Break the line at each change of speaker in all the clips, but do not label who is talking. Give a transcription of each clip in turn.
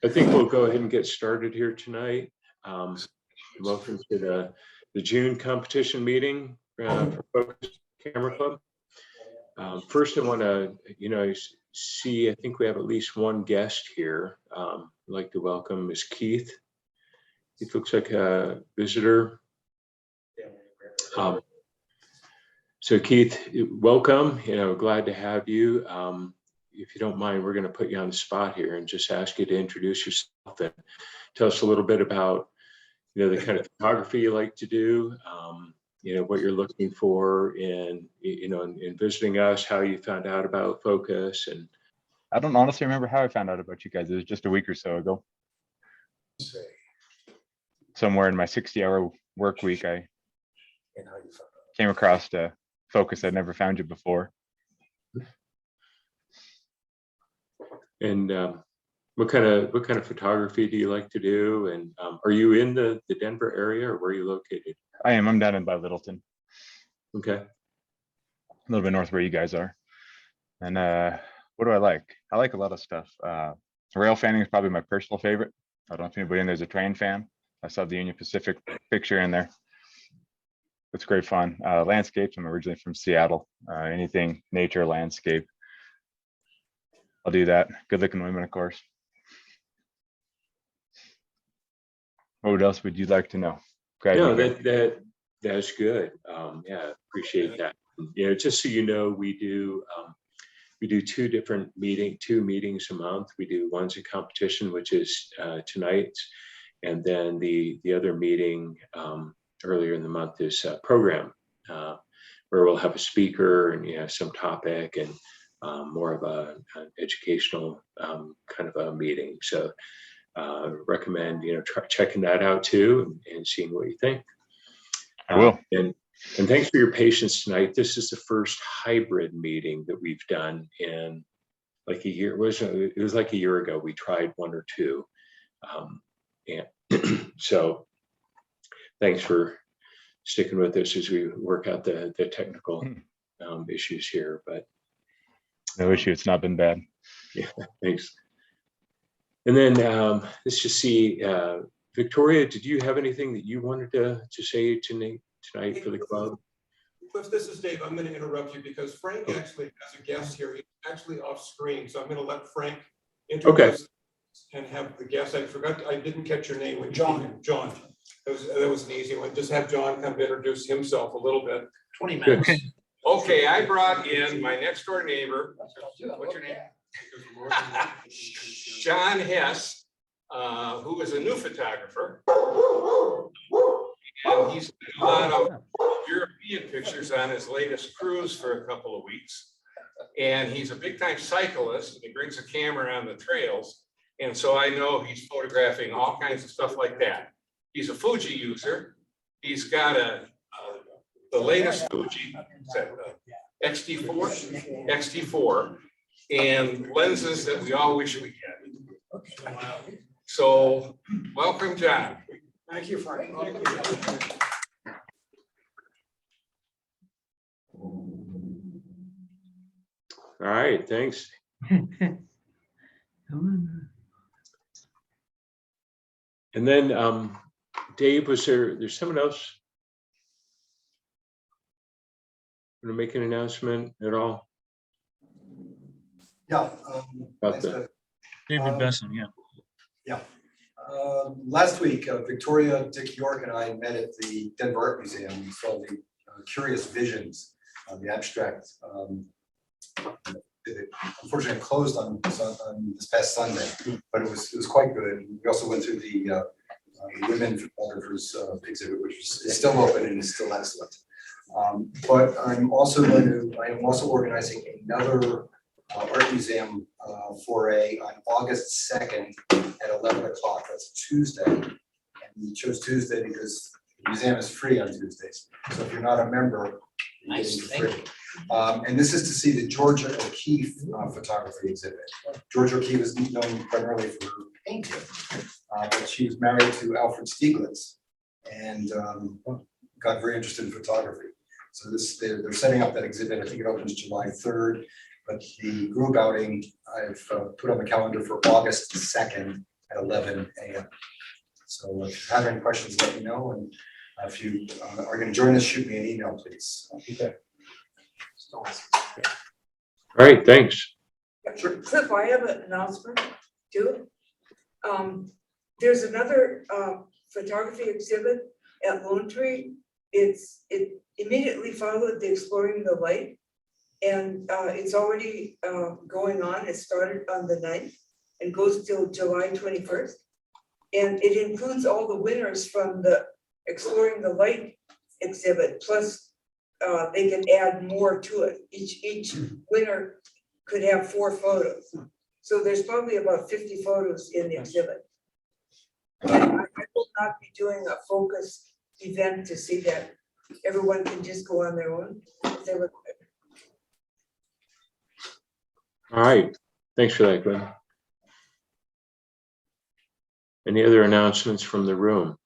I think we'll go ahead and get started here tonight. Welcome to the June competition meeting for Focus Camera Club. First, I want to, see, I think we have at least one guest here. I'd like to welcome Ms. Keith. He looks like a visitor. So Keith, welcome. Glad to have you. If you don't mind, we're going to put you on the spot here and just ask you to introduce yourself and tell us a little bit about, the kind of photography you like to do, what you're looking for in visiting us, how you found out about Focus. And
I don't honestly remember how I found out about you guys. It was just a week or so ago. Somewhere in my 60-hour work week, I came across Focus. I'd never found you before.
And what kind of photography do you like to do? And are you in the Denver area, or where are you located?
I am. I'm down in by Littleton.
Okay.
A little bit north where you guys are. And what do I like? I like a lot of stuff. Rail fanning is probably my personal favorite. I don't know if anybody in there's a train fan. I saw the Union Pacific picture in there. It's great fun. Landscapes, I'm originally from Seattle. Anything nature, landscape, I'll do that. Good looking women, of course. What else would you like to know?
No, that's good. Yeah, appreciate that. Just so you know, we do two meetings a month. We do one's a competition, which is tonight, and then the other meeting earlier in the month is a program where we'll have a speaker and some topic and more of an educational kind of a meeting. So recommend checking that out too and seeing what you think.
I will.
And thanks for your patience tonight. This is the first hybrid meeting that we've done in like a year. It was like a year ago. We tried one or two, and so thanks for sticking with us as we work out the technical issues here. But
no issue. It's not been bad.
Yeah, thanks. And then let's just see, Victoria, did you have anything that you wanted to say tonight for the club?
Cliff, this is Dave. I'm going to interrupt you because Frank actually has a guest here. He's actually off screen, so I'm going to let Frank introduce and have the guest. I didn't catch your name. John. John. That was an easy one. Just have John come introduce himself a little bit.
20 minutes.
Okay, I brought in my next door neighbor. What's your name? John Hess, who is a new photographer. And he's done a lot of European pictures on his latest cruise for a couple of weeks. And he's a big time cyclist, and he brings a camera on the trails. And so I know he's photographing all kinds of stuff like that. He's a Fuji user. He's got the latest Fuji XT4, and lenses that we all wish we had. So, welcome, John.
Thank you, Frank.
All right, thanks. And then Dave, there's someone else going to make an announcement at all?
Yeah.
David Besson, yeah.
Yeah. Last week, Victoria, Dick York, and I met at the Denver Art Museum. We saw the Curious Visions, the abstract. It unfortunately closed on this past Sunday, but it was quite good. We also went through the women photographers exhibit, which is still open and is still excellent. But I am also organizing another art museum foray on August 2nd at 11 o'clock. That's Tuesday. And we chose Tuesday because the museum is free on Tuesdays. So if you're not a member, you're getting free. And this is to see the Georgia O'Keeffe photography exhibit. Georgia O'Keeffe is known primarily for her painting, but she was married to Alfred Stieglitz and got very interested in photography. So they're setting up that exhibit. I think it opens July 3rd, but the group outing I've put on the calendar for August 2nd at 11 a.m. So if you have any questions, let me know. And if you are going to join us, shoot me an email, please. Okay.
All right, thanks.
Sure. Cliff, I have an announcement too. There's another photography exhibit at Lone Tree. It immediately followed the Exploring the Light, and it's already going on. It started on the 9th and goes till July 21st. And it includes all the winners from the Exploring the Light exhibit, plus they can add more to it. Each winner could have 4 photos. So there's probably about 50 photos in the exhibit. And I will not be doing a focus event to see that. Everyone can just go on their own. If they would.
All right, thanks for that, Glenn. Any other announcements from the room?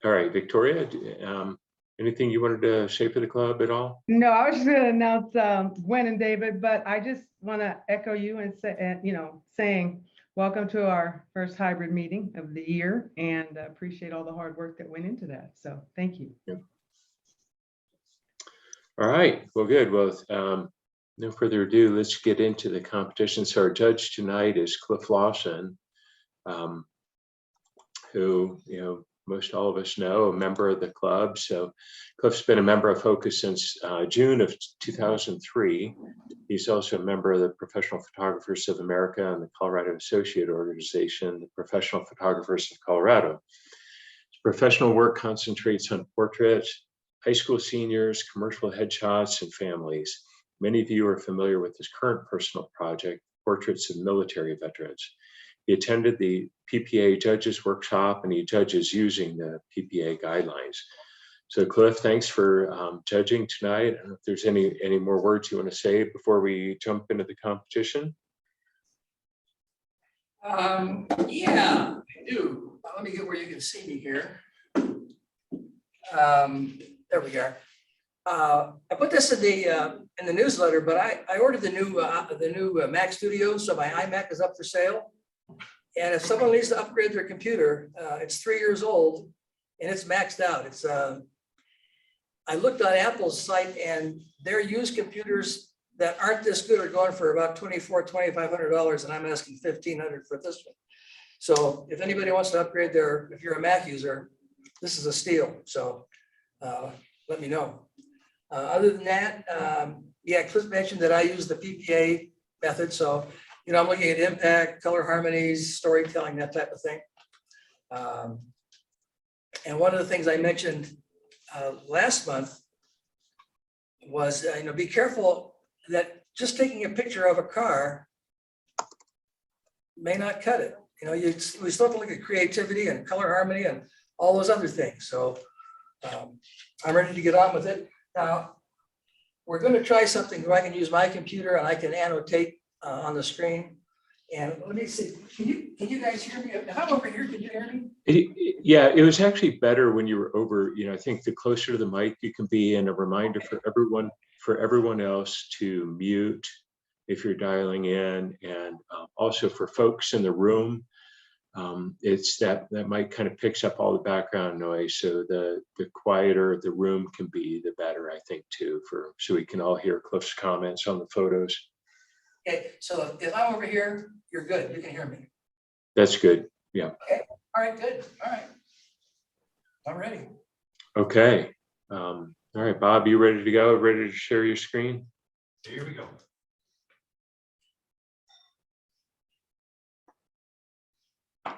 All right, Victoria, anything you wanted to say for the club at all?
No, I was just going to announce Gwen and David, but I just want to echo you and say, saying welcome to our first hybrid meeting of the year, and appreciate all the hard work that went into that. So thank you.
Yeah. All right, well, good. Well, no further ado, let's get into the competition. So our judge tonight is Cliff Lawson, who, most all of us know, a member of the club. So Cliff's been a member of Focus since June of 2003. He's also a member of the Professional Photographers of America and the Colorado Associate Organization, the Professional Photographers of Colorado. His professional work concentrates on portraits, high school seniors, commercial headshots, and families. Many of you are familiar with his current personal project, Portraits of Military Veterans. He attended the PPA Judges Workshop, and he judges using the PPA guidelines. So Cliff, thanks for judging tonight. I don't know if there's any more words you want to say before we jump into the competition.
Yeah, I do. Let me get where you can see me here. There we are. I put this in the newsletter, but I ordered the new Mac Studio, so my iMac is up for sale. And if someone needs to upgrade their computer, it's 3 years old and it's maxed out. It's I looked on Apple's site, and their used computers that aren't this good are going for about $2,500, and I'm asking $1,500 for this one. So if anybody wants to upgrade if you're a Mac user, this is a steal. So let me know. Other than that, yeah, Cliff mentioned that I use the PPA method. So, I'm looking at impact, color harmonies, storytelling, that type of thing. And one of the things I mentioned last month was, be careful that just taking a picture of a car may not cut it. We still have to look at creativity and color harmony and all those other things. So I'm ready to get on with it. Now, we're going to try something where I can use my computer and I can annotate on the screen. And let me see, can you guys hear me? If I'm over here, can you hear me?
Yeah, it was actually better when you were over, I think the closer to the mic you can be, and a reminder for everyone else to mute if you're dialing in, and also for folks in the room, it's that mic kind of picks up all the background noise. So the quieter the room can be, the better, I think, too, so we can all hear Cliff's comments on the photos.
Okay, so if I'm over here, you're good. You can hear me.
That's good. Yeah.
Okay. All right, good. All right. I'm ready.
Okay. All right, Bob, you ready to go? Ready to share your screen?
Here we go.
All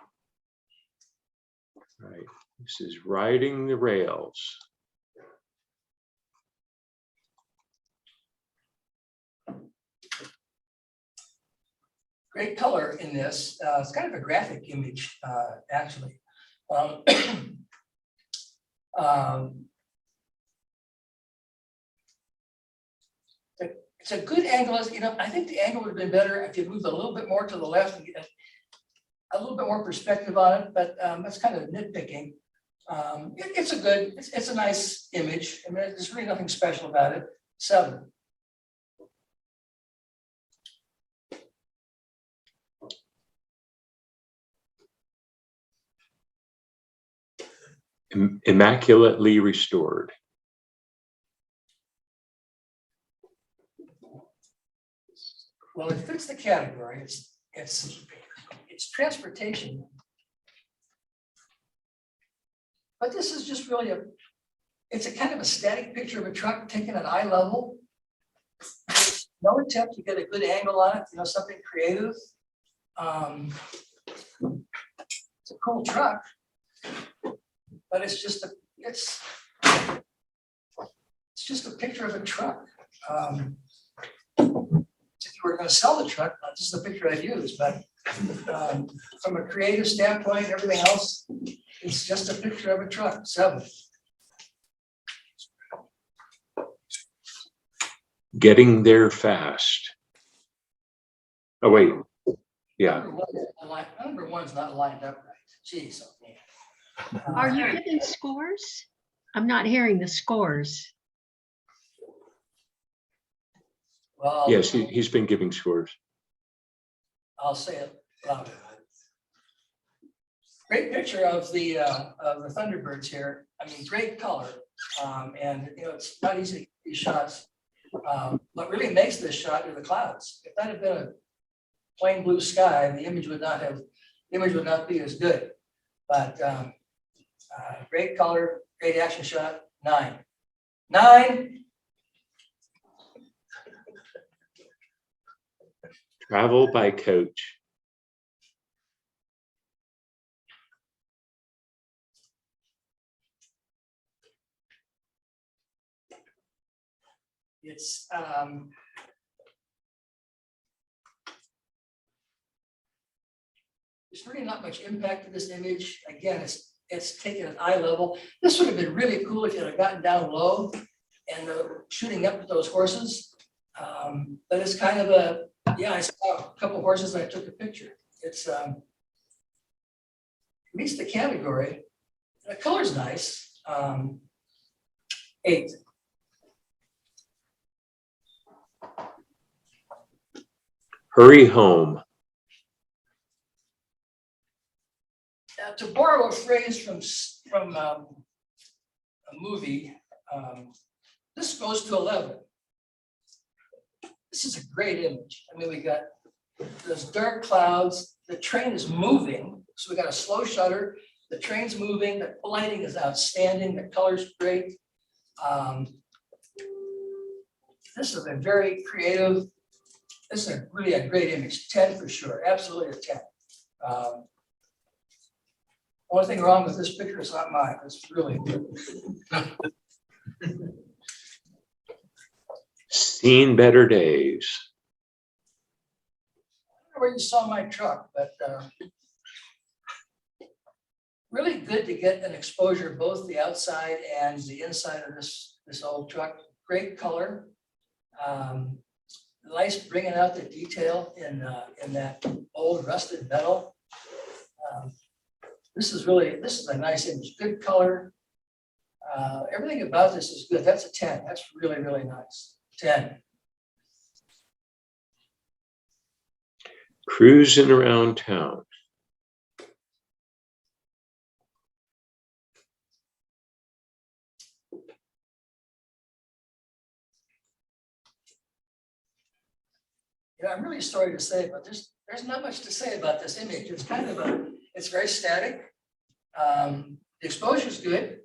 right. This is Riding the Rails.
Great color in this. It's kind of a graphic image, actually. It's a good angle. I think the angle would have been better if you moved a little bit more to the left and get a little bit more perspective on it, but that's kind of nitpicking. It's a nice image. I mean, there's really nothing special about it. 7.
Immaculately restored.
Well, it fits the category. It's transportation. But this is just really it's a kind of a static picture of a truck taken at eye level. There's no attempt to get a good angle on it, you know, something creative. It's a cool truck, but it's just a picture of a truck. If you were going to sell the truck, this is the picture I'd use, but from a creative standpoint, everything else, it's just a picture of a truck. 7.
Getting there fast. Oh, wait. Yeah.
Number 1's not lined up right. Jeez, oh man.
Are you giving scores? I'm not hearing the scores.
Well,
Yes, he's been giving scores.
I'll say it louder. Great picture of the Thunderbirds here. I mean, great color. And you know, it's not easy to get these shots. What really makes this shot are the clouds. If that had been a plain blue sky, the image would not be as good. But great color, great action shot. 9. 9.
Travel by coach.
It's there's really not much impact to this image. Again, it's taken at eye level. This would have been really cool if you had gotten down low and shooting up with those horses. But it's kind of I saw a couple horses and I took a picture. It's meets the category. The color's nice. 8.
Hurry home.
To borrow a phrase from a movie, this goes to 11. This is a great image. I mean, we got those dark clouds. The train is moving, so we got a slow shutter. The train's moving. The lighting is outstanding. The color's great. This is a very creative. This is really a great image. 10 for sure. Absolutely a 10. Only thing wrong with this picture is not mine. It's really good.
Seen better days.
I don't know where you saw my truck, but really good to get an exposure, both the outside and the inside of this old truck. Great color. Nice bringing out the detail in that old rusted metal. This is a nice image. Good color. Everything about this is good. That's a 10. That's really, really nice. 10.
Cruising around town.
You know, I'm really sorry to say, but there's not much to say about this image. It's kind of it's very static. The exposure is good.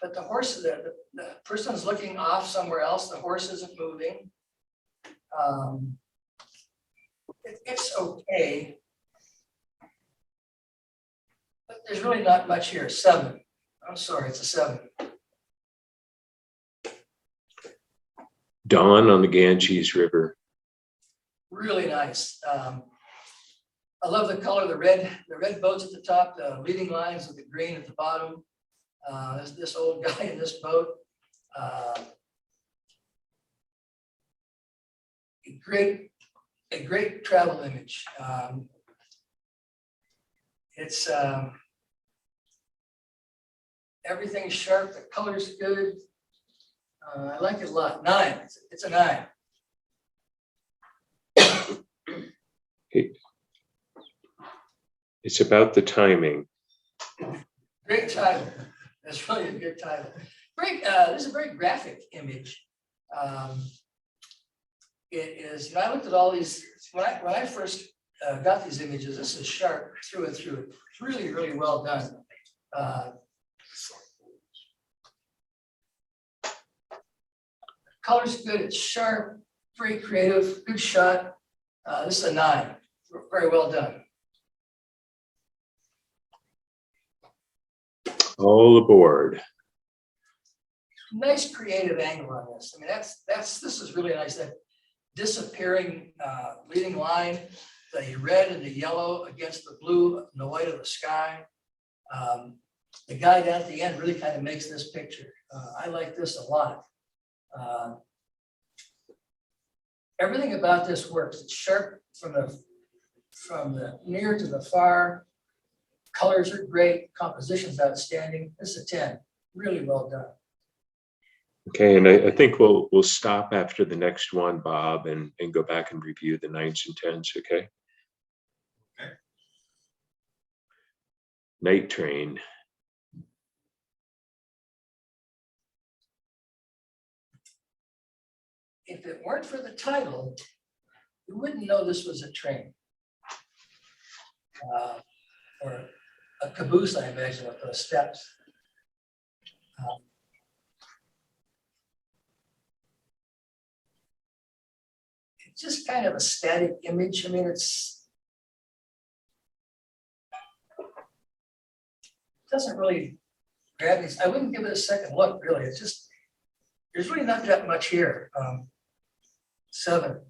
But the horse, the person's looking off somewhere else. The horse isn't moving. It's okay. But there's really not much here. 7. I'm sorry, it's a 7.
Dawn on the Ganges River.
Really nice. I love the color, the red boats at the top, the leading lines with the green at the bottom. This old guy in this boat. A great travel image. It's everything's sharp, the color's good. I like it a lot. 9. It's a 9.
It's about the timing.
Great title. That's really a good title. Great, this is a very graphic image. It is, I looked at all these, when I first got these images, this is sharp through and through. It's really, really well done. Color's good, it's sharp, very creative, good shot. This is a 9, very well done.
All aboard.
Nice creative angle on this. I mean, this is really nice. That disappearing leading line, the red and the yellow against the blue and the white of the sky. The guy down at the end really kind of makes this picture. I like this a lot. Everything about this works. It's sharp from the near to the far. Colors are great. Composition's outstanding. This is a 10. Really well done.
Okay, and I think we'll stop after the next one, Bob, and go back and review the 9s and 10s, okay?
Okay.
Night Train.
If it weren't for the title, you wouldn't know this was a train. Or a caboose, I imagine, with those steps. It's just kind of a static image. I mean, it doesn't really grab me. I wouldn't give it a second look, really. It's just, there's really not that much here. 7.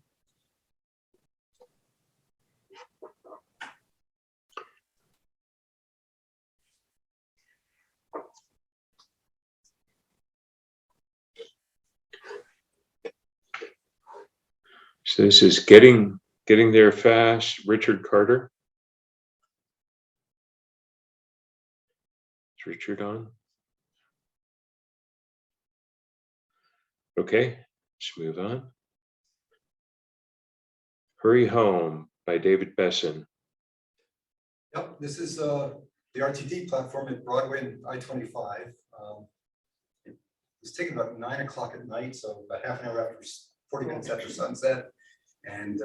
So this is getting there fast. Richard Carter. Is Richard on? Okay, let's move on. Hurry Home by David Besson.
Yep, this is the RTD platform at Broadway and I-25. It was taken about 9 o'clock at night, so about half an hour after, 40 minutes after sunset. And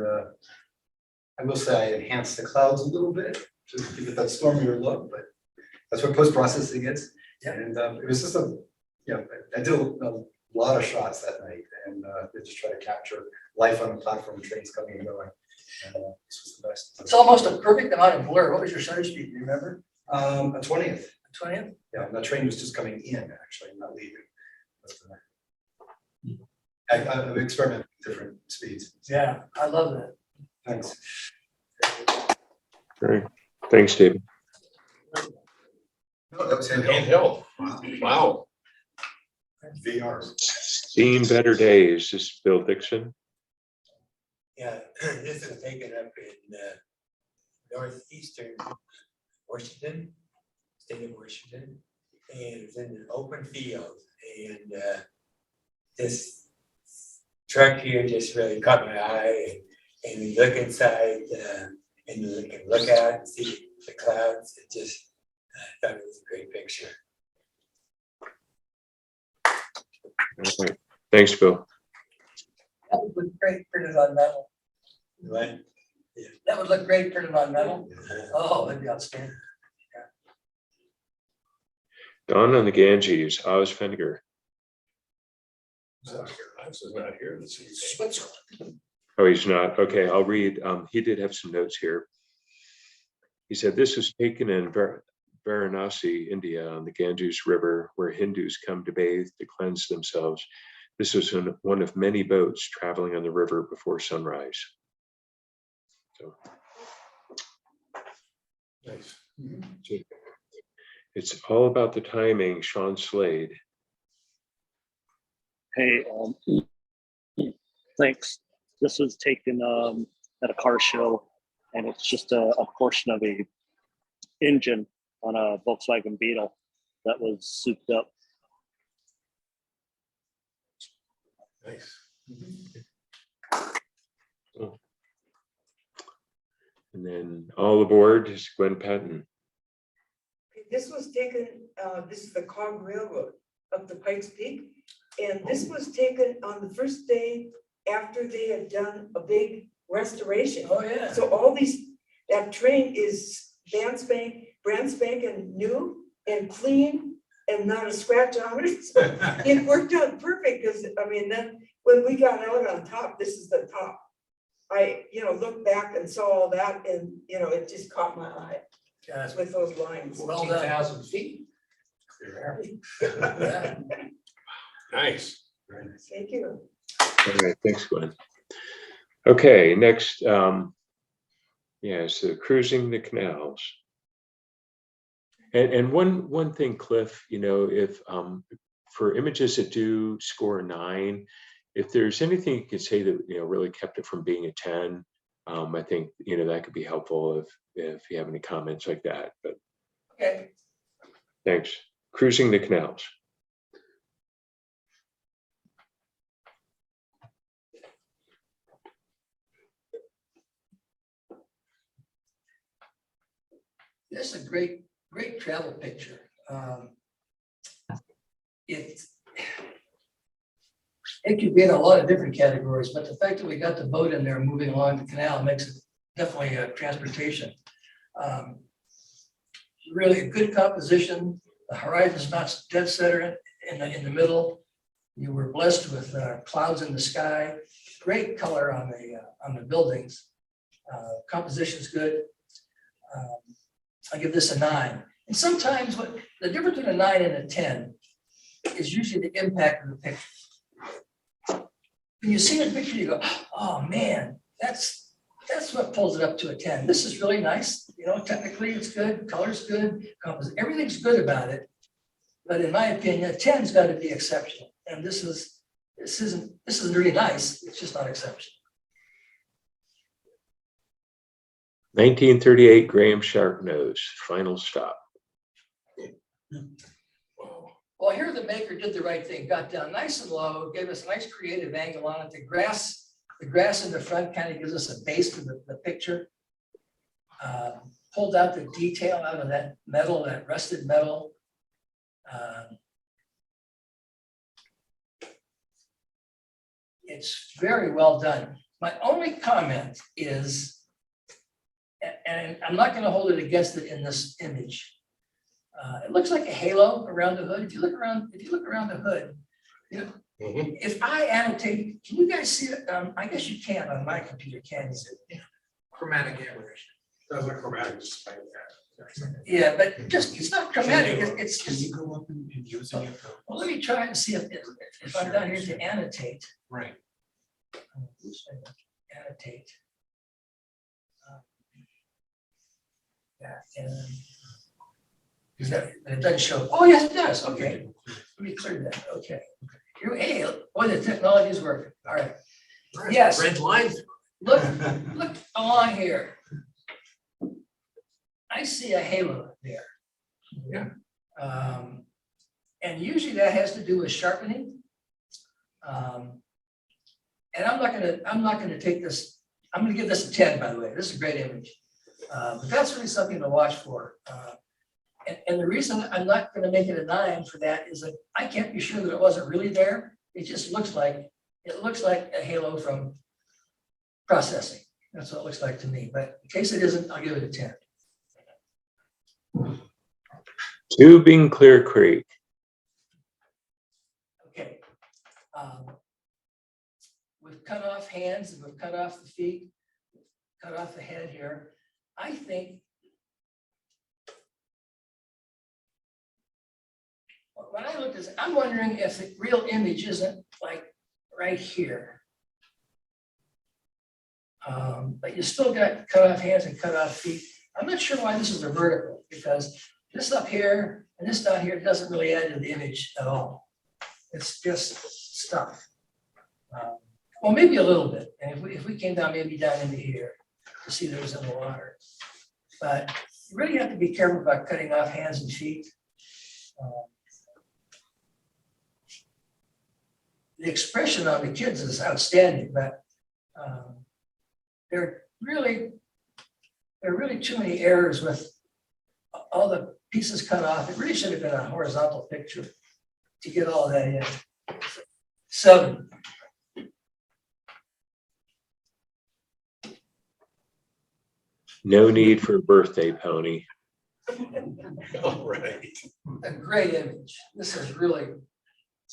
I will say I enhanced the clouds a little bit to give it that stormier look, but that's what post-processing is. And it was just I did a lot of shots that night, and just try to capture life on the platform, trains coming and going. And this was the best.
It's almost a perfect amount of blur. What was your shutter speed? Do you remember?
A 20th.
20th?
Yeah, and the train was just coming in, actually, not leaving. But, I've experimented with different speeds.
Yeah, I love that.
Thanks.
All right, thanks, David.
No, that was handheld.
Handheld. Wow.
VR.
Seen Better Days. This is Bill Dixon.
Yeah, this is taken up in northeastern Washington, state of Washington, and it's in an open field. And this truck here just really caught my eye. And we look inside and you can look out and see the clouds. It just, I thought it was a great picture.
All right. Thanks, Bill.
That would look great printed on metal.
Right?
That would look great printed on metal. Oh, that'd be outstanding.
Dawn on the Ganges, Oz Feniger.
I was not here. This is
Switzerland.
Oh, he's not. Okay, I'll read. He did have some notes here. He said, this was taken in Varanasi, India, on the Ganges River, where Hindus come to bathe to cleanse themselves. This was one of many boats traveling on the river before sunrise. So,
nice.
it's all about the timing, Sean Slade.
Hey, thanks. This was taken at a car show, and it's just a portion of a engine on a Volkswagen Beetle that was souped up.
Nice.
And then all aboard is Gwen Patton.
This was taken, this is the Cog Railroad up to Pikes Peak. And this was taken on the first day after they had done a big restoration.
Oh, yeah.
So all these, that train is brand spanking new and clean and not a scratch on it. So it worked out perfect because, I mean, then when we got out on top, this is the top. I, looked back and saw all that and, it just caught my eye
Guys,
with those lines.
well done.
14,000 feet.
Yeah.
Nice.
Thank you.
All right, thanks, Gwen. Okay, next, so cruising the canals. And one thing, Cliff, if for images that do score a 9, if there's anything you could say that really kept it from being a 10, I think that could be helpful if you have any comments like that. But
Okay.
thanks. Cruising the canals.
This is a great travel picture. It could be in a lot of different categories, but the fact that we got the boat in there moving along the canal makes it definitely a transportation. Really a good composition. The horizon's not dead center in the middle. You were blessed with clouds in the sky. Great color on the buildings. Composition's good. I'll give this a 9. And sometimes what the difference between a 9 and a 10 is usually the impact of the picture. When you see the picture, you go, oh man, that's what pulls it up to a 10. This is really nice. Technically it's good, color's good, everything's good about it. But in my opinion, a 10's got to be exceptional. And this isn't really nice. It's just not exceptional.
1938 Graham Sharpnose, final stop.
Well, here the maker did the right thing, got down nice and low, gave us a nice creative angle on it. The grass in the front kind of gives us a base to the picture. Pulled out the detail out of that metal, that rusted metal. It's very well done. My only comment is, and I'm not going to hold it against it in this image. It looks like a halo around the hood. If you look around the hood, if I annotate, can you guys see it? I guess you can't on my computer, can you?
Chromatic aberration. Does look chromatic despite that.
Yeah, but it's not chromatic. It's
Can you go up and use it?
well, let me try and see if I'm down here to annotate.
Right.
Annotate. And it doesn't show. Oh, yes, it does. Okay. Let me clear that. Okay. Hey, boy, the technology is working. All right. Yes.
Red lines.
Look along here. I see a halo there.
Yeah.
And usually that has to do with sharpening. And I'm not gonna take this. I'm gonna give this a 10, by the way. This is a great image. But that's really something to watch for. And the reason I'm not going to make it a 9 for that is that I can't be sure that it wasn't really there. It just looks like a halo from processing. That's what it looks like to me. But in case it isn't, I'll give it a 10.
Tubing Clear Creek.
Okay. We've cut off hands and we've cut off the feet, cut off the head here. I think when I look at this, I'm wondering if the real image isn't like right here. But you still got cut off hands and cut off feet. I'm not sure why this is a vertical, because this up here and this down here doesn't really add to the image at all. It's just stuff. Well, maybe a little bit. And if we came down, maybe down into here to see those in the water. But you really have to be careful about cutting off hands and feet. The expression on the kids is outstanding, but they're really there are really too many errors with all the pieces cut off. It really should have been a horizontal picture to get all that in. 7.
No need for a birthday pony.
All right.
A great image. This is really,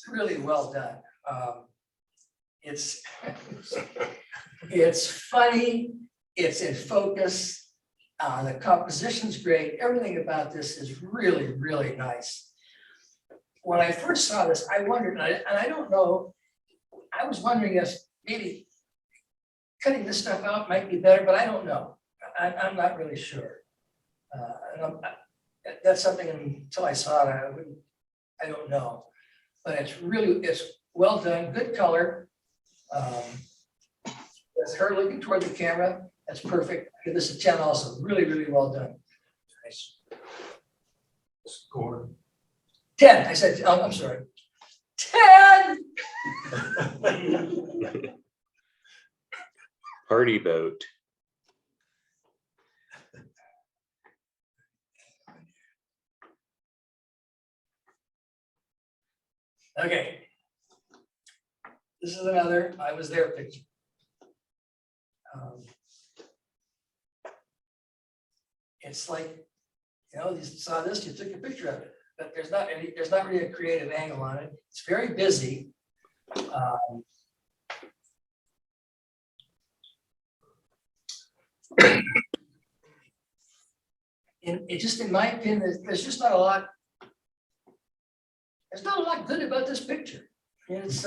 really well done. It's funny, it's in focus, the composition's great, everything about this is really, really nice. When I first saw this, I wondered, and I don't know, I was wondering if maybe cutting this stuff out might be better, but I don't know. I'm not really sure. That's something until I saw it, I don't know. But it's well done, good color. That's her looking toward the camera. That's perfect. I give this a 10 also. Really, really well done.
Nice. Score.
10. I said, oh, I'm sorry. 10.
Party boat.
Okay. This is another I was there picture. It's like, you know, you saw this, you took a picture of it, but there's not really a creative angle on it. It's very busy. And it just, in my opinion, there's just not a lot. There's not a lot good about this picture. It's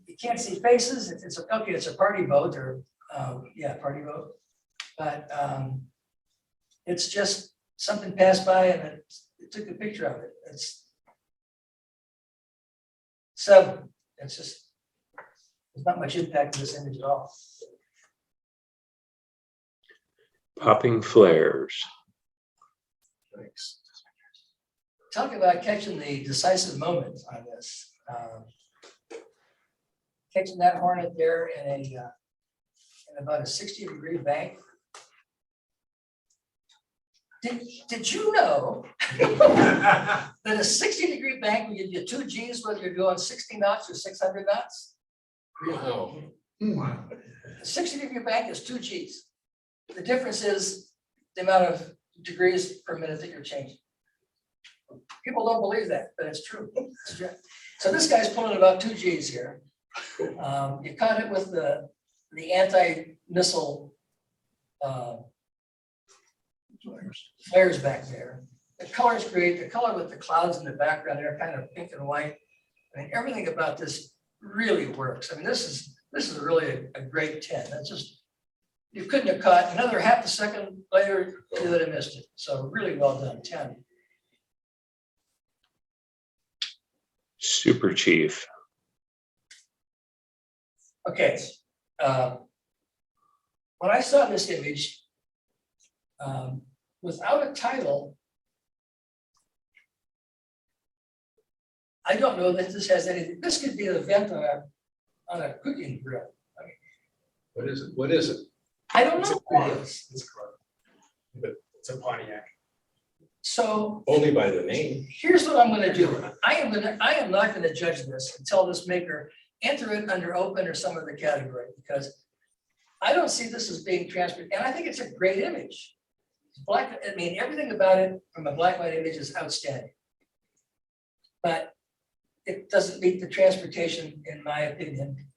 you can't see faces. It's okay. It's a party boat, or yeah, party boat. But it's just something passed by and it took a picture of it. It's 7. It's just, there's not much impact to this image at all.
Popping flares.
Thanks.
Talk about catching the decisive moment on this. Catching that hornet there in about a 60-degree bank. Did you know that a 60-degree bank will give you 2 G's whether you're going 60 knots or 600 knots?
Wow.
A 60-degree bank is 2 G's. The difference is the amount of degrees per minute that you're changing. People don't believe that, but it's true. It's true. So this guy's pulling about 2 G's here. You caught it with the anti-missile flares back there. The color's great. The color with the clouds in the background, they're kind of pink and white. I mean, everything about this really works. I mean, this is really a great 10. That's just, you couldn't have caught another half a second later, you would have missed it. So really well done, 10.
Super Chief.
Okay. When I saw this image, without a title, I don't know that this has anything. This could be an event on a cooking grill. I mean,
What is it? What is it?
I don't know what it is.
It's correct. But it's a Pontiac.
So
Only by the name.
here's what I'm gonna do. I am not gonna judge this until this maker enter it under open or some other category, because I don't see this as being transferred, and I think it's a great image. Black, I mean, everything about it from a black and white image is outstanding. But it doesn't meet the transportation, in my opinion.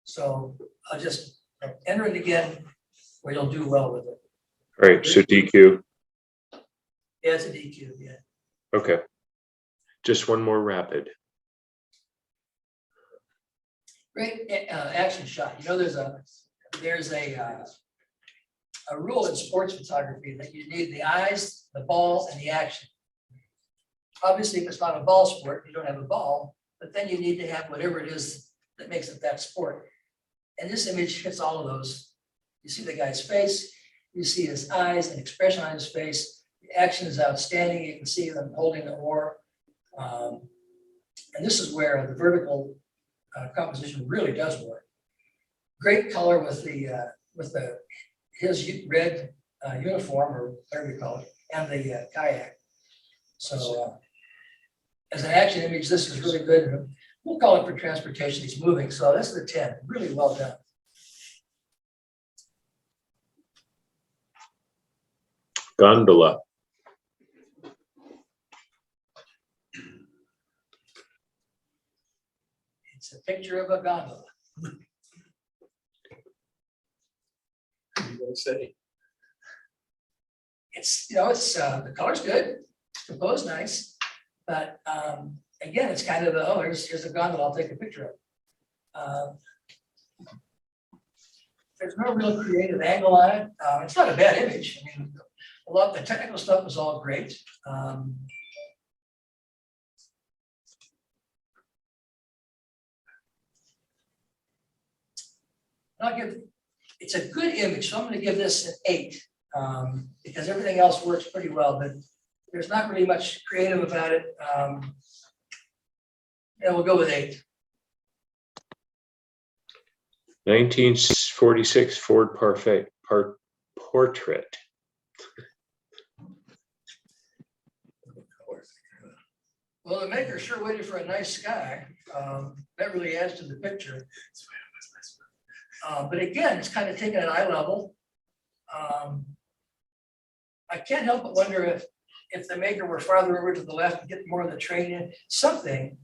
So I'll just enter it again where you'll do well with it.
All right, so DQ.
Yeah, it's a DQ, yeah.
Okay. Just one more rapid.
Great action shot. You know, there's a rule in sports photography that you need the eyes, the ball, and the action. Obviously, if it's not a ball sport, you don't have a ball, but then you need to have whatever it is that makes it that sport. And this image hits all of those. You see the guy's face, you see his eyes and expression on his face. The action is outstanding. You can see them holding the oar. And this is where the vertical composition really does work. Great color with the with his red uniform, or whatever you call it, and the kayak. So as an action image, this is really good. We'll call it for transportation. He's moving. So this is a 10. Really well done.
Gondola.
It's a picture of a gondola.
What do you gonna say?
It's, you know, it's the color's good, it's composed nice, but again, it's kind of the, oh, here's a gondola, I'll take a picture of. There's no real creative angle on it. It's not a bad image. I mean, a lot of the technical stuff was all great. It's a good image, so I'm going to give this an 8 because everything else works pretty well, but there's not really much creative about it. Yeah, we'll go with 8.
1946 Ford portrait.
Well, the maker sure waited for a nice sky. That really adds to the picture. But again, it's kind of taken at eye level. I can't help but wonder if the maker were farther over to the left and get more of the train in, something,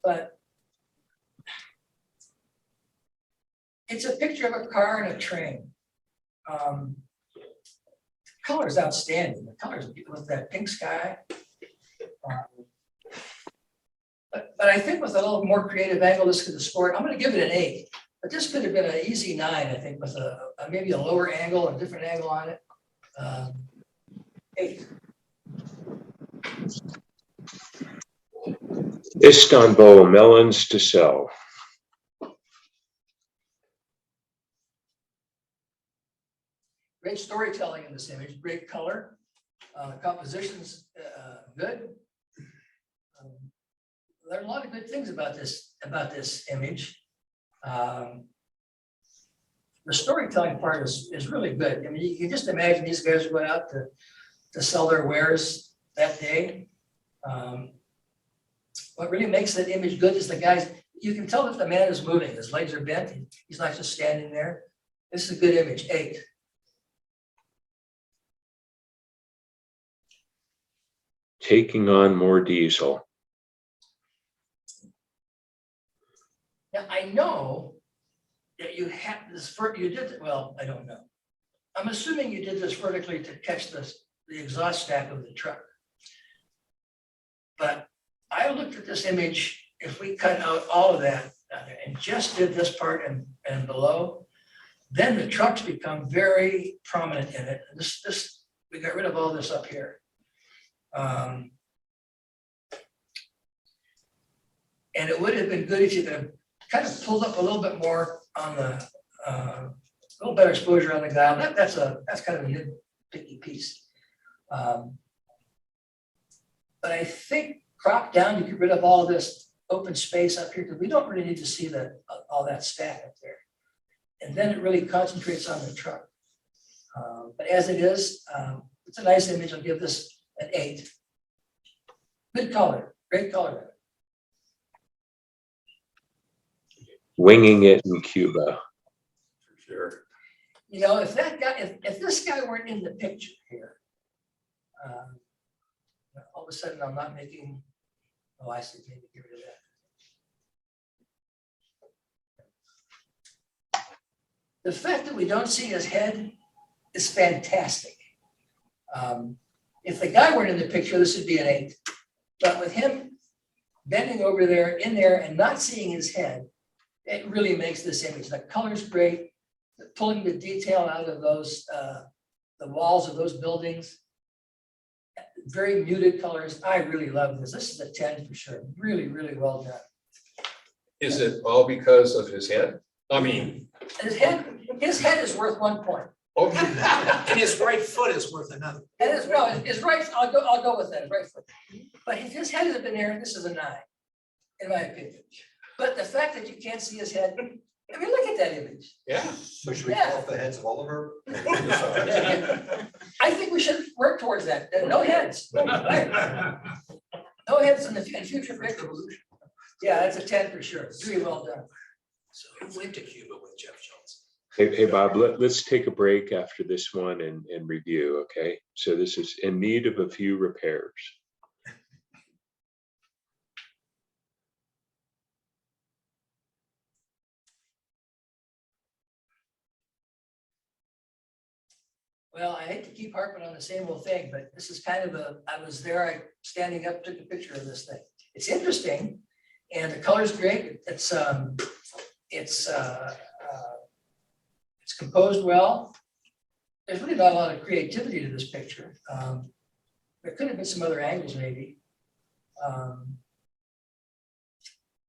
but it's a picture of a car and a train. Color is outstanding. The colors with that pink sky. But I think with a little more creative angle, this could have scored. I'm going to give it an 8. But this could have been an easy 9, I think, with maybe a lower angle, a different angle on it. 8.
Istanbul, melons to sell.
Great storytelling in this image, great color. Composition's good. There are a lot of good things about this image. The storytelling part is really good. I mean, you can just imagine these guys are going out to sell their wares that day. What really makes that image good is the guys, you can tell that the man is moving, his legs are bent, he's not just standing there. This is a good image, 8.
Taking on more diesel.
Now, I know that you have this, you did it, well, I don't know. I'm assuming you did this vertically to catch the exhaust stack of the truck. But I looked at this image, if we cut out all of that and just did this part and below, then the trucks become very prominent in it. This we got rid of all this up here. And it would have been good if you could have kind of pulled up a little bit more on the, a little better exposure on the guile. That's kind of a nitpicky piece. But I think crop down, you get rid of all of this open space up here because we don't really need to see all that stack up there. And then it really concentrates on the truck. But as it is, it's a nice image. I'll give this an 8. Good color, great color.
Winging it in Cuba.
For sure.
You know, if this guy weren't in the picture here, all of a sudden I'm not making, oh, I see, maybe get rid of that. The fact that we don't see his head is fantastic. If the guy weren't in the picture, this would be an 8. But with him bending over there, in there, and not seeing his head, it really makes this image. The color's great. Pulling the detail out of those, the walls of those buildings. Very muted colors. I really love this. This is a 10 for sure. Really, really well done.
Is it all because of his head? I mean.
His head is worth 1 point.
Okay.
And his right foot is worth another.
And his right, I'll go with that, his right foot. But if his head has been there, this is a 9, in my opinion. But the fact that you can't see his head, I mean, look at that image.
Yeah.
So should we
Yeah.
cut off the heads of all of her?
I think we should work towards that. No heads. No heads in future pictures. Yeah, that's a 10 for sure. Really well done.
So he went to Cuba with Jeff Schultz.
Hey, Bob, let's take a break after this one and review, okay? So this is in need of a few repairs.
Well, I hate to keep harping on the same old thing, but this is kind of I was there, I standing up, took a picture of this thing. It's interesting and the color's great. It's composed well. There's really not a lot of creativity to this picture. There could have been some other angles maybe.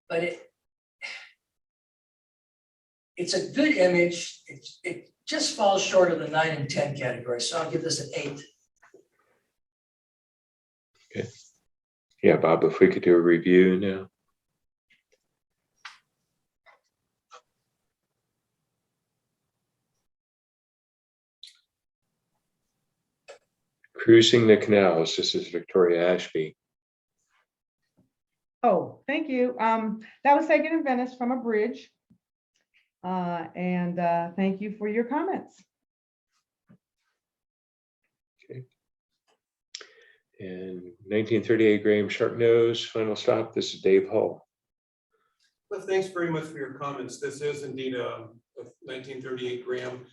But it's a good image. It just falls short of the 9 and 10 category. So I'll give this an 8.
Okay. Yeah, Bob, if we could do a review now. Cruising the canals. This is Victoria Ashby.
Oh, thank you. That was taken in Venice from a bridge. And thank you for your comments.
Okay. And 1938 Graham Sharp Nose, final stop. This is Dave Hull.
Well, thanks very much for your comments. This is indeed a 1938 Graham.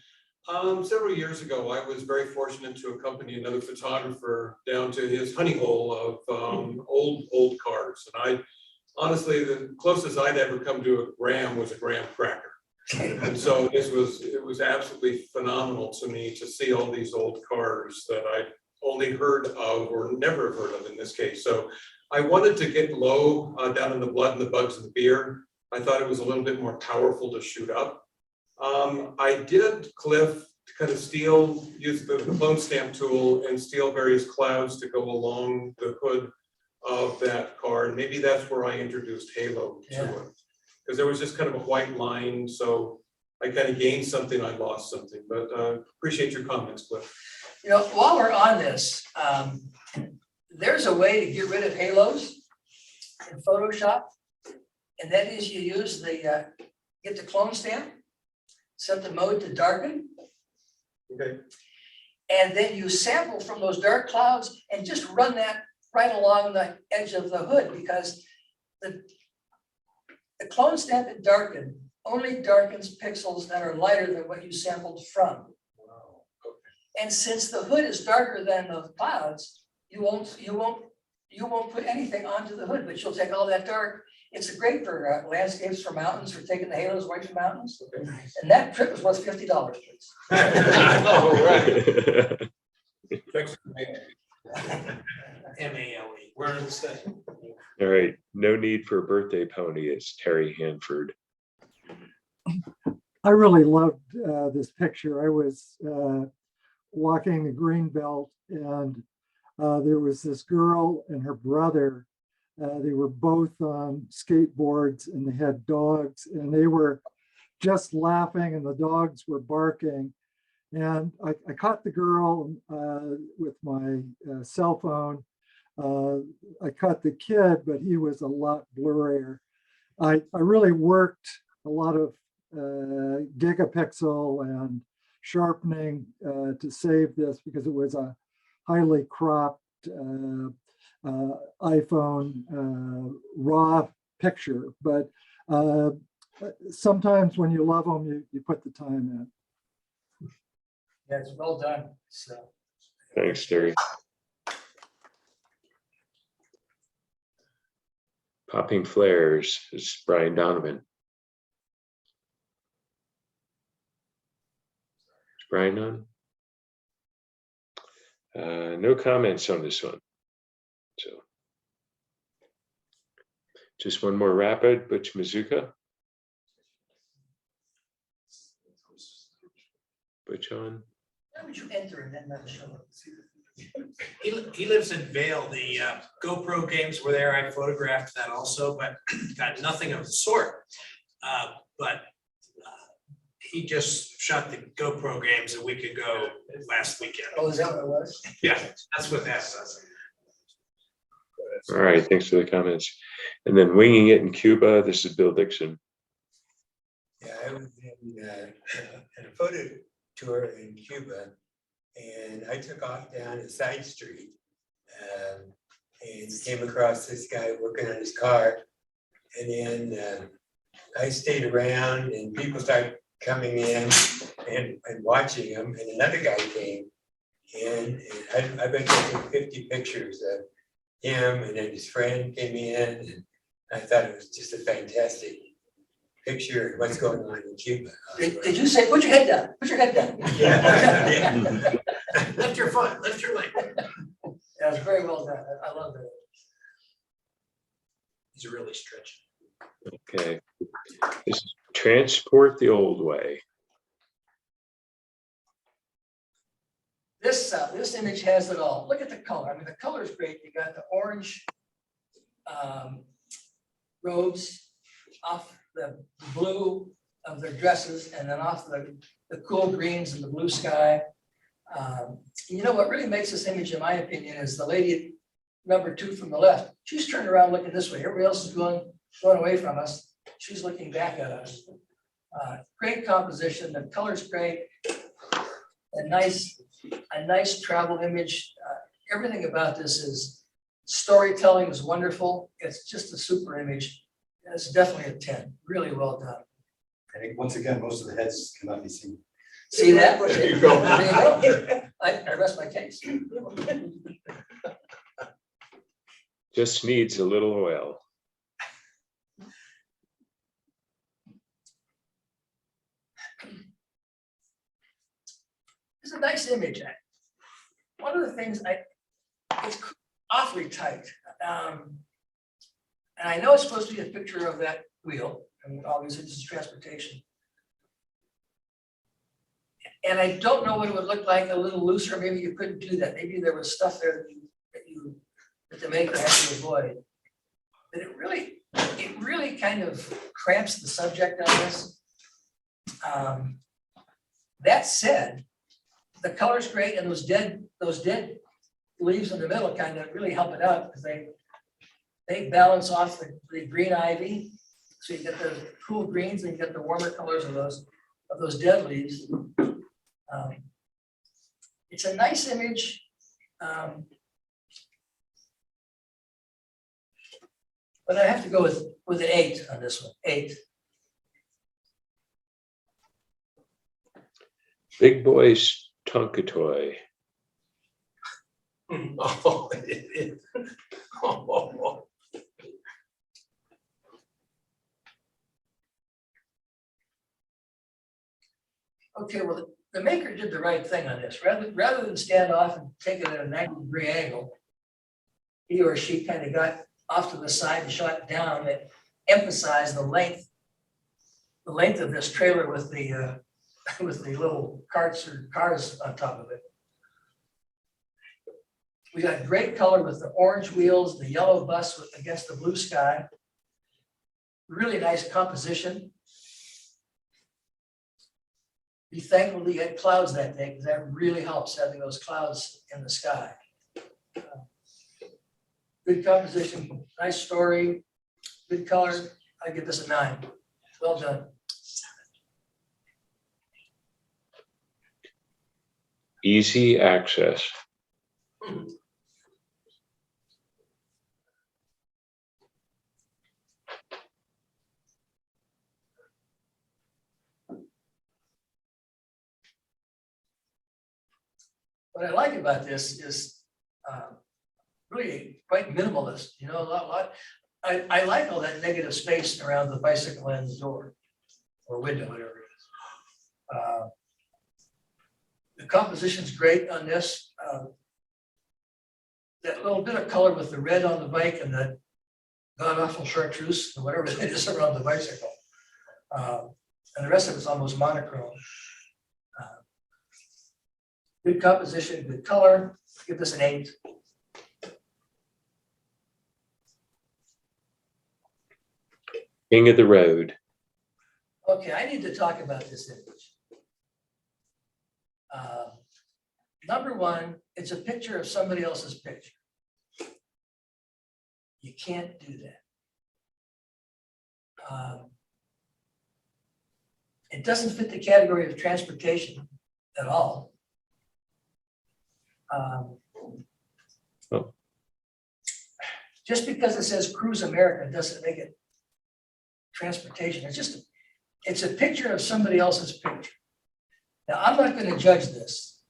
Several years ago, I was very fortunate to accompany another photographer down to his honey hole of old cars. And honestly, the closest I'd ever come to a Graham was a Graham cracker. And so it was absolutely phenomenal to me to see all these old cars that I'd only heard of or never heard of in this case. So I wanted to get low down in the blood and the bugs and the beer. I thought it was a little bit more powerful to shoot up. I did, Cliff, kind of use the clone stamp tool and steal various clouds to go along the hood of that car. And maybe that's where I introduced halo to it. Because there was just kind of a white line. So I kind of gained something, I lost something, but appreciate your comments, Cliff.
You know, while we're on this, there's a way to get rid of halos in Photoshop. And that is you use get the clone stamp, set the mode to darken.
Okay.
And then you sample from those dark clouds and just run that right along the edge of the hood, because the clone stamp that darkened only darkens pixels that are lighter than what you sampled from.
Wow. Okay.
And since the hood is darker than the clouds, you won't put anything onto the hood, but you'll take all that dark. It's great for landscapes, for mountains, for taking the halos away from mountains.
Okay.
And that trip was worth $50, please.
All right. Thanks.
MALE, where does it say?
All right, no need for a birthday pony. It's Terry Hanford.
I really loved this picture. I was walking the green belt, and there was this girl and her brother. They were both on skateboards and they had dogs, and they were just laughing and the dogs were barking. And I caught the girl with my cell phone. I caught the kid, but he was a lot blurrier. I really worked a lot of gigapixel and sharpening to save this, because it was a highly cropped iPhone raw picture. But sometimes when you love them, you put the time in.
Yeah, it's well done. So.
Thanks, Terry. Popping Flares is Brian Donovan. Is Brian on? No comments on this one. So just one more rapid, Butch Mazuka. Butch on.
How would you enter and then not show up?
He lives in Vail. The GoPro games were there. I photographed that also, but got nothing of the sort. But he just shot the GoPro games a week ago, last weekend.
Oh, is that what it was?
Yeah, that's what that says.
All right, thanks for the comments. And then winging it in Cuba, this is Bill Dixon.
Yeah, I was in a photo tour in Cuba, and I took off down a side street and came across this guy working on his car. And then I stayed around, and people started coming in and watching him, and another guy came. And I bet you took 50 pictures of him, and then his friend came in, and I thought it was just a fantastic picture of what's going on in Cuba.
Did you say, put your head down, put your head down?
Yeah.
Lift your foot, lift your leg.
That was very well done. I love that.
He's really stretching.
Okay. This is Transport the Old Way.
This image has it all. Look at the color. I mean, the color is great. You got the orange robes off the blue of their dresses, and then off the cool greens and the blue sky. You know what really makes this image, in my opinion, is the lady number 2 from the left. She's turned around looking this way. Everybody else is going away from us. She's looking back at us. Great composition. The color's great. A nice travel image. Everything about this is storytelling is wonderful. It's just a super image. It's definitely a 10. Really well done.
I think once again, most of the heads cannot be seen.
See that?
There you go.
There you go. I rest my case.
Just needs a little oil.
It's a nice image. One of the things it's awfully tight. And I know it's supposed to be a picture of that wheel, and obviously this is transportation. And I don't know what it would look like a little looser. Maybe you couldn't do that. Maybe there was stuff there that the maker had to avoid. But it really kind of cramps the subject on this. That said, the color's great, and those dead leaves in the middle kind of really help it out, because they balance off the green ivy. So you get the cool greens and you get the warmer colors of those dead leaves. It's a nice image. But I have to go with an 8 on this one. 8.
Big Boys Tonka Toy.
Oh, it is. Oh.
Okay, well, the maker did the right thing on this. Rather than stand off and take it at a 90-degree angle, he or she kind of got off to the side and shot down. That emphasized the length of this trailer with the little carts or cars on top of it. We got great color with the orange wheels, the yellow bus against the blue sky. Really nice composition. Be thankful you had clouds that day, because that really helps, having those clouds in the sky. Good composition, nice story, good color. I give this a 9. Well done.
Easy access.
What I like about this is really quite minimalist, you know, a lot. I like all that negative space around the bicycle and the door or window, whatever it is. The composition's great on this. That little bit of color with the red on the bike and the god awful chartreuse, or whatever it is around the bicycle. And the rest of it's almost monochrome. Good composition, good color. Give this an 8.
King of the Road.
Okay, I need to talk about this image. Number one, it's a picture of somebody else's picture. You can't do that. It doesn't fit the category of transportation at all. Just because it says Cruise America doesn't make it transportation. It's a picture of somebody else's picture. Now, I'm not going to judge this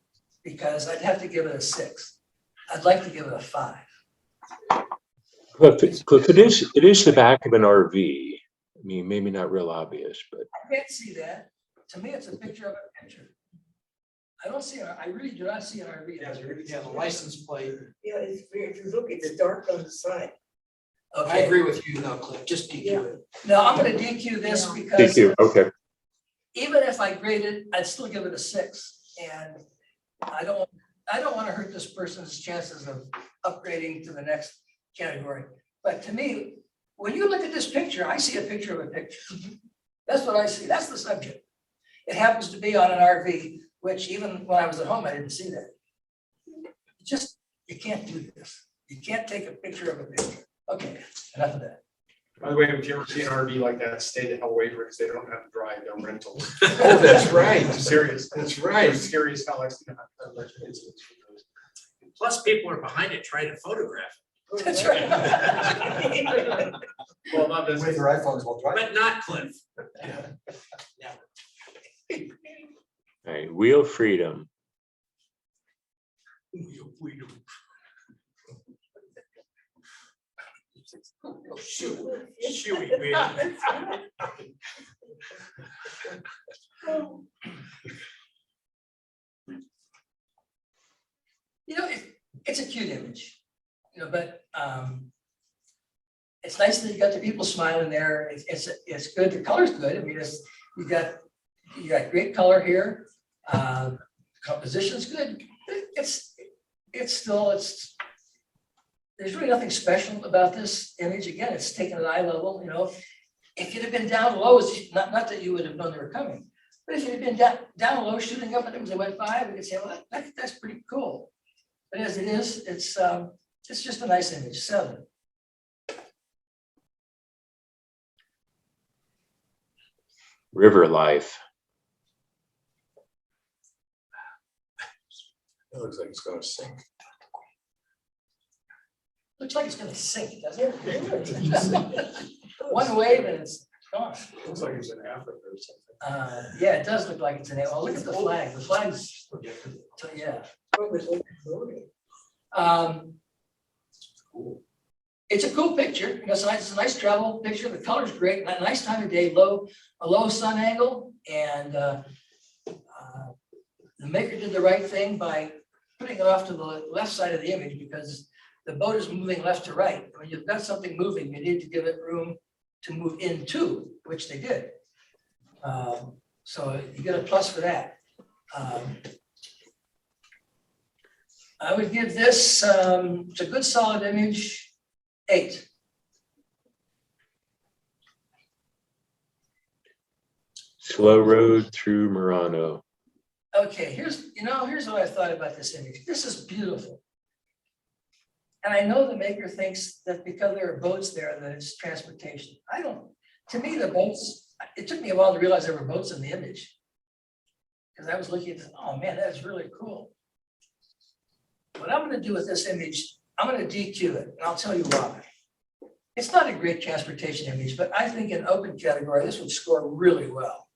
because I'd have to give it a 6. I'd like to give it a 5.
Cliff, it is the back of an RV. I mean, maybe not real obvious, but
I can't see that. To me, it's a picture of a picture. I don't see, I really do not see an RV.
Yeah, the license plate.
Yeah, if you look, it's dark on the side.
I
Okay,
agree with you, no, Cliff, just DQ it.
now I'm gonna DQ this because
thank you. Okay.
even if I grade it, I'd still give it a 6. And I don't want to hurt this person's chances of upgrading to the next category. But to me, when you look at this picture, I see a picture of a picture. That's what I see. That's the subject. It happens to be on an RV, which even when I was at home, I didn't see that. You can't do this. You can't take a picture of a picture. Okay, enough of that.
By the way, if you ever see an RV like that, stay the hell away from it because they don't have to drive, they're rentals.
Oh, that's right.
I'm serious.
That's right.
It's scary as hell. I've seen incidents.
Plus, people are behind it trying to photograph it.
That's right.
Well, not this.
With their iPhones while driving.
But not Cliff.
All right, wheel freedom.
Shooey, man.
You know, it's a cute image, but it's nice that you got the people smiling there. It's good. The color's good. I mean, you got great color here. Composition's good. There's really nothing special about this image. Again, it's taken at eye level. If you'd have been down low, not that you would have known they were coming, but if you'd have been down low shooting up at them as they went by, we could say, well, that's pretty cool. But as it is, it's just a nice image. 7.
River life.
It looks like it's gonna sink.
Looks like it's gonna sink, doesn't it? One wave and it's gone.
Looks like it's in Africa or something.
Yeah, it does look like it's an. Oh, look at the flag. The flag's, yeah. It's a cool picture. It's a nice travel picture. The color's great. A nice time of day. A low sun angle, and the maker did the right thing by putting it off to the left side of the image because the boat is moving left to right. When you've got something moving, you need to give it room to move into, which they did. So you get a plus for that. I would give this, it's a good solid image, 8.
Slow road through Murano.
Okay, here's what I thought about this image. This is beautiful. And I know the maker thinks that because there are boats there, that it's transportation. To me, the boats, it took me a while to realize there were boats in the image. Because I was looking at this, oh man, that is really cool. What I'm gonna do with this image, I'm gonna DQ it, and I'll tell you why. It's not a great transportation image, but I think in open category, this would score really well.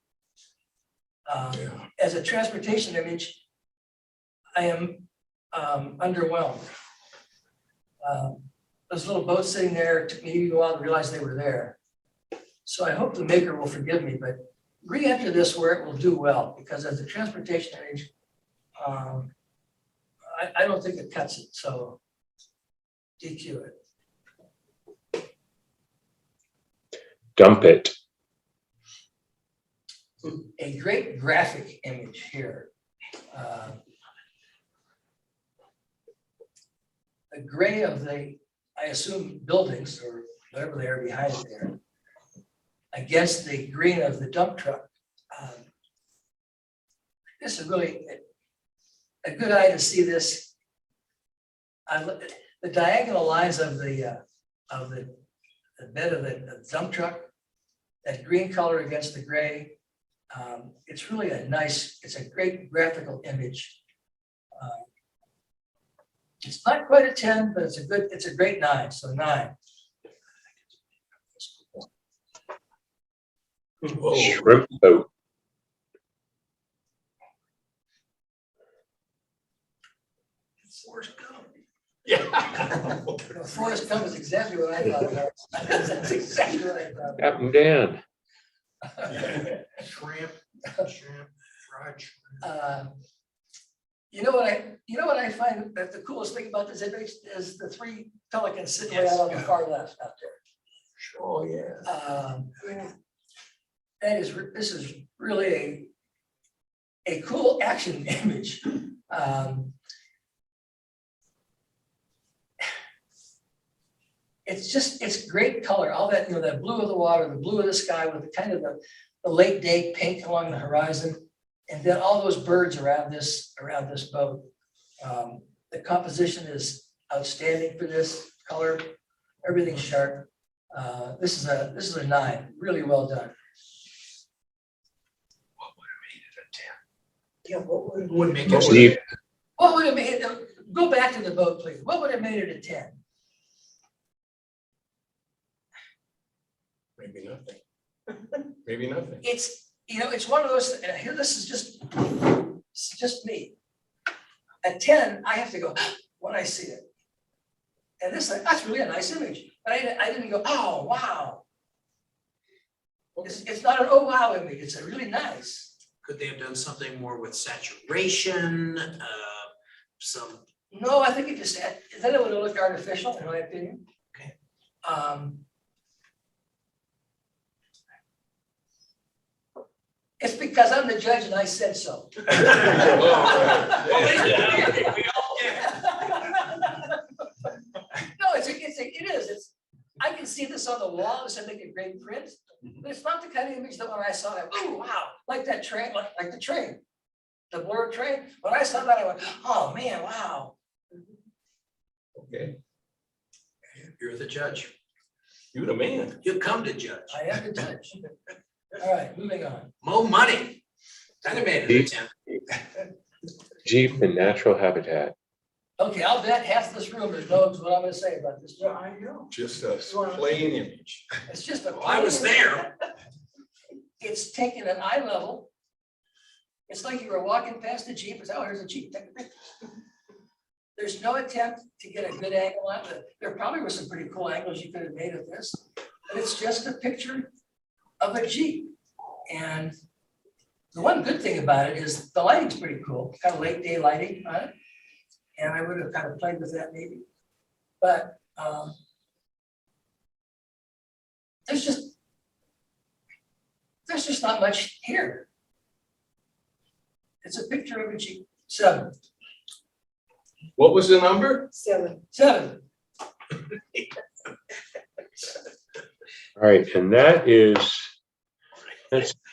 As a transportation image, I am underwhelmed. Those little boats sitting there, it took me a while to realize they were there. So I hope the maker will forgive me, but re-enter this where it will do well, because as a transportation image, I don't think it cuts it, so DQ it.
Dump it.
A great graphic image here. The gray of the, I assume, buildings or whatever they are behind it there, against the green of the dump truck. This is really, a good eye to see this. The diagonal lines of the bed of the dump truck, that green color against the gray. It's really it's a great graphical image. It's not quite a 10, but it's a great 9, so 9.
Shrimp boat.
Forrest Gump.
Yeah.
Forrest Gump is exactly what I thought about. That's exactly what I thought.
Captain Dan.
Shrimp, fried shrimp.
You know what I find that the coolest thing about this image is the 3 pelicans sitting right out on the far left out there.
Oh, yeah.
This is really a cool action image. It's great color, all that, that blue of the water, the blue of the sky with the kind of the late day pink along the horizon. And then all those birds around this boat. The composition is outstanding for this color, everything's sharp. This is a 9, really well done.
What would have made it a 10?
Yeah, what would?
Would make it.
Steve.
What would have made it, go back to the boat, please. What would have made it a 10?
Maybe nothing. Maybe nothing.
It's one of those, and here, this is just me. At 10, I have to go, when I see it. And that's really a nice image. But I didn't go, oh, wow. It's not an oh, wow image. It's a really nice.
Could they have done something more with saturation? Some.
No, I think then it would have looked artificial, in my opinion.
Okay.
It's because I'm the judge and I said so.
We all get.
No, it is. I can see this on the wall. This would make a great print, but it's not the kind of image that when I saw that, oh wow, like that train, like the train, the blurred train. When I saw that, I went, oh man, wow.
Okay.
You're the judge.
You the man.
You come to judge.
I am the judge. All right, moving on.
More money. Kind of made it a 10.
Jeep and natural habitat.
Okay, I'll bet half this room knows what I'm gonna say about this.
Yeah, I know.
Just a plain image.
It's just a.
I was there.
It's taken an eye level. It's like you were walking past a Jeep, it's, oh, there's a Jeep, take a picture. There's no attempt to get a good angle out of it. There probably were some pretty cool angles you could have made of this, but it's just a picture of a Jeep. And the one good thing about it is the lighting's pretty cool, kind of late day lighting on it. And I would have kind of played with that maybe. But there's just not much here. It's a picture of a Jeep. 7.
What was the number?
7.
7.
All right, and that's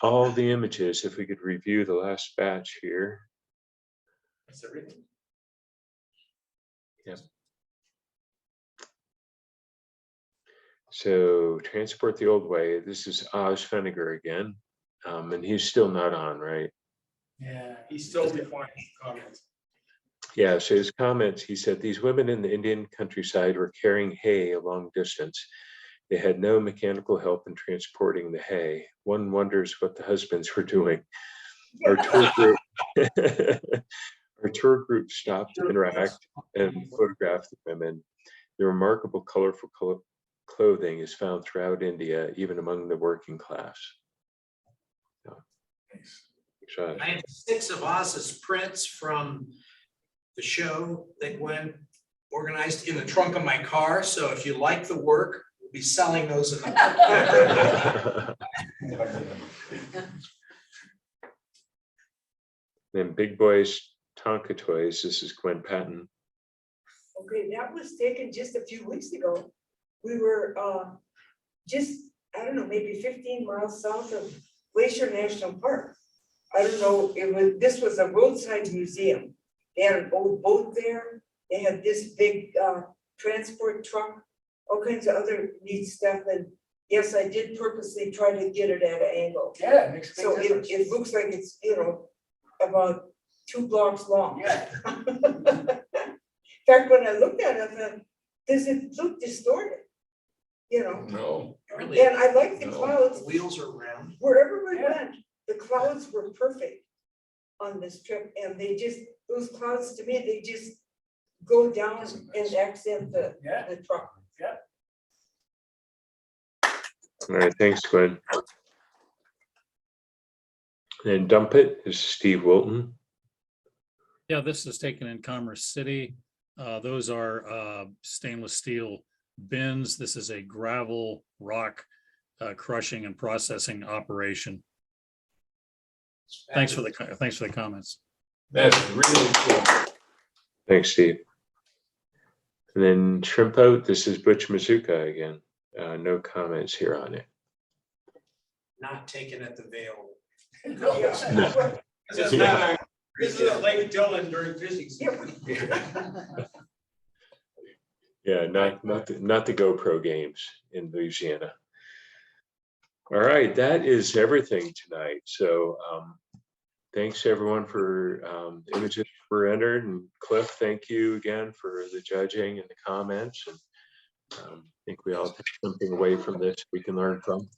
all the images. If we could review the last batch here.
That's everything.
Yep. So transport the old way. This is Oz Feniger again, and he's still not on, right?
Yeah.
He's still defining comments.
Yeah, so his comments, he said, these women in the Indian countryside were carrying hay a long distance. They had no mechanical help in transporting the hay. One wonders what the husbands were doing. Our tour group stopped to interact and photograph the women. The remarkable colorful clothing is found throughout India, even among the working class. So,
I have 6 of Oz's prints from the show that Gwen organized in the trunk of my car. So if you like the work, we'll be selling those in the.
Then Big Boys Tonka Toys. This is Gwen Patton.
Okay, that was taken just a few weeks ago. We were just, I don't know, maybe 15 miles south of Glacier National Park. I don't know, this was a roadside museum. They had an old boat there. They had this big transport truck, all kinds of other neat stuff. And yes, I did purposely try to get it at an angle.
Yeah, it makes a
So
big difference.
it looks like it's, about 2 blocks long.
Yeah.
In fact, when I looked at it, I thought, does it look distorted?
No.
Really,
And I like the
No.
clouds.
the wheels are round.
Wherever we went, the clouds were perfect on this trip, and those clouds to me, they just go down and accent the truck.
All right, thanks, Gwen. And Dump It is Steve Wilton.
Yeah, this is taken in Commerce City. Those are stainless steel bins. This is a gravel rock crushing and processing operation. Thanks for the comments.
That's really cool.
Thanks, Steve. And then Shrimp Boat, this is Butch Mazuka again. No comments here on it.
Not taken at the Vale.
No.
This is not this is a Lake Dillon during fishing season.
Yeah, not the GoPro games in Louisiana. All right, that is everything tonight. So thanks everyone for images that were entered, and Cliff, thank you again for the judging and the comments. And I think we all take something away from this we can learn from.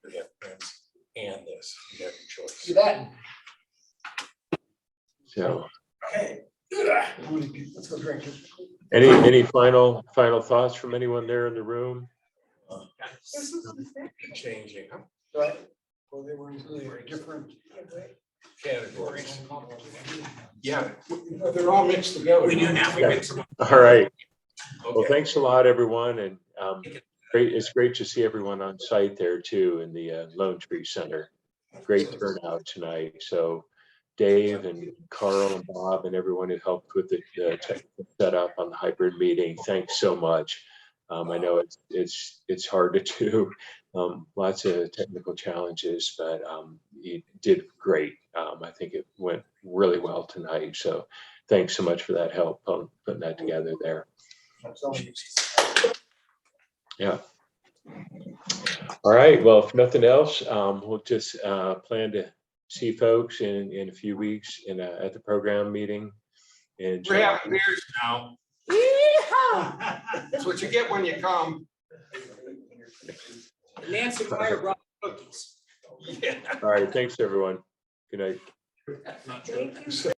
We have friends and this, you have your choice.
See that?
So
Okay.
Let's go drink.
any final thoughts from anyone there in the room?
Changing, huh?
Right. Well, they were different
Categories. Yeah, they're all mixed together.
We do now. We mix them up.
All right. Well,
Okay.
thanks a lot, everyone. And it's great to see everyone on site there too in the Lone Tree Center. Great turnout tonight. So Dave and Carl and Bob and everyone who helped with the technical setup on the hybrid meeting, thanks so much. I know it's hard to do, lots of technical challenges, but you did great. I think it went really well tonight. So thanks so much for that help on putting that together there. Yeah. All right. Well, if nothing else, we'll just plan to see folks in a few weeks at the program meeting. And
We're having beers now. That's what you get when you come.
Nancy Meyer brought cookies.
Yeah.
all right. Thanks, everyone. Good night.
Thank you.